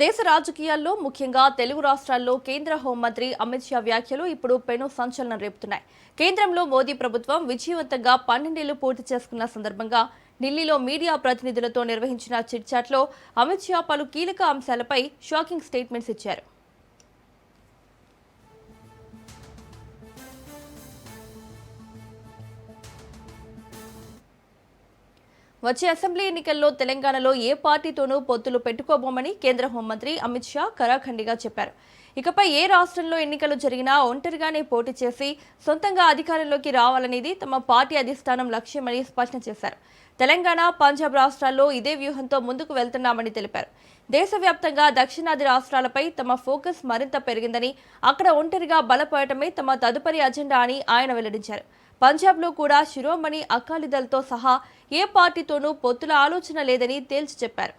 దేశ రాజకీయాల్లో ముఖ్యంగా తెలుగు రాష్ట్రాల్లో కేంద్ర హోంమంత్రి అమిత్ షా వ్యాఖ్యలు ఇప్పుడు పెను సంచలనం రేపుతున్నాయి. కేంద్రంలో మోదీ ప్రభుత్వం విజయవంతంగా 12 ఏళ్లు పూర్తి చేసుకున్న సందర్భంగా ఢిల్లీలో మీడియా ప్రతినిధులతో నిర్వహించిన చిట్ చాట్లో అమిత్ షా పలు కీలక అంశాలపై షాకింగ్ స్టేట్మెంట్స్ ఇచ్చారు. వచ్చే అసెంబ్లీ ఎన్నికల్లో తెలంగాణలో ఏ పార్టీతోనూ పొత్తులు పెట్టుకోబోమని కేంద్ర హోంమంత్రి అమిత్ షా ఖరాఖండిగా చెప్పారు. ఇకపై ఏ రాష్ట్రంలో ఎన్నికలు జరిగినా ఒంటరిగానే పోటీ చేసి సొంతంగా అధికారంలోకి రావాలనేది తమ పార్టీ అధిష్టానం లక్ష్యమని స్పష్టం చేశారు. తెలంగాణ, పంజాబ్ రాష్ట్రాల్లో ఇదే వ్యూహంతో ముందుకు వెళ్తున్నామని తెలిపారు. దేశవ్యాప్తంగా దక్షిణాది రాష్ట్రాలపై తమ ఫోకస్ మరింత పెరిగిందని, అక్కడ ఒంటరిగా బలపడటమే తమ తదుపరి అజెండా అని ఆయన వెల్లడించారు. పంజాబ్లో కూడా శిరోమణి అకాలీదళ్తో సహా ఏ పార్టీతోనూ పొత్తుల ఆలోచన లేదని తేల్చి చెప్పారు.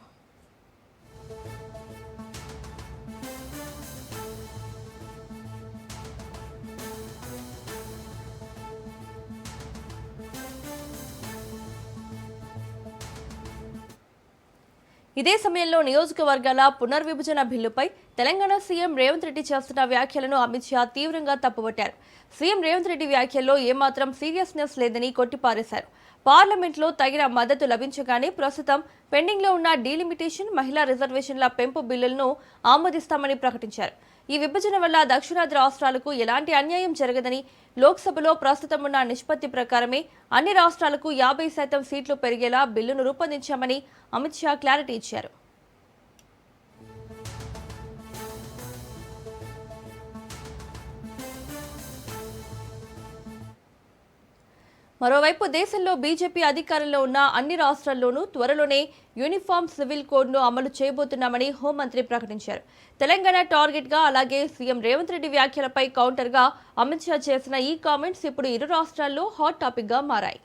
ఇదే సమయంలో నియోజకవర్గాల పునర్విభజన బిల్లుపై తెలంగాణ సీఎం రేవంత్ రెడ్డి చేస్తున్న వ్యాఖ్యలను అమిత్ షా తీవ్రంగా తప్పుపట్టారు. సీఎం రేవంత్ రెడ్డి వ్యాఖ్యల్లో ఏమాత్రం సీరియస్నెస్ లేదని కొట్టిపారేశారు. పార్లమెంట్లో తగిన మద్దతు లభించగానే ప్రస్తుతం పెండింగ్లో ఉన్న డీలిమిటేషన్, మహిళా రిజర్వేషన్ల పెంపు బిల్లులను ఆమోదిస్తామని ప్రకటించారు. ఈ విభజన వల్ల దక్షిణాది రాష్ట్రాలకు ఎలాంటి అన్యాయం జరగదని, లోక్సభలో ప్రస్తుతం ఉన్న నిష్పత్తి ప్రకారమే అన్ని రాష్ట్రాలకు 50% సీట్లు పెరిగేలా బిల్లును రూపొందించామని అమిత్ షా క్లారిటీ ఇచ్చారు. మరోవైపు దేశంలో బీజేపీ అధికారంలో ఉన్న అన్ని రాష్ట్రాల్లోనూ త్వరలోనే యూనిఫామ్ సివిల్ కోడ్ను అమలు చేయబోతున్నామని హోంమంత్రి ప్రకటించారు. తెలంగాణ టార్గెట్గా, అలాగే సీఎం రేవంత్ రెడ్డి వ్యాఖ్యలపై కౌంటర్గా అమిత్ షా చేసిన ఈ కామెంట్స్ ఇప్పుడు ఇరు రాష్ట్రాల్లో హాట్ టాపిక్గా మారాయి.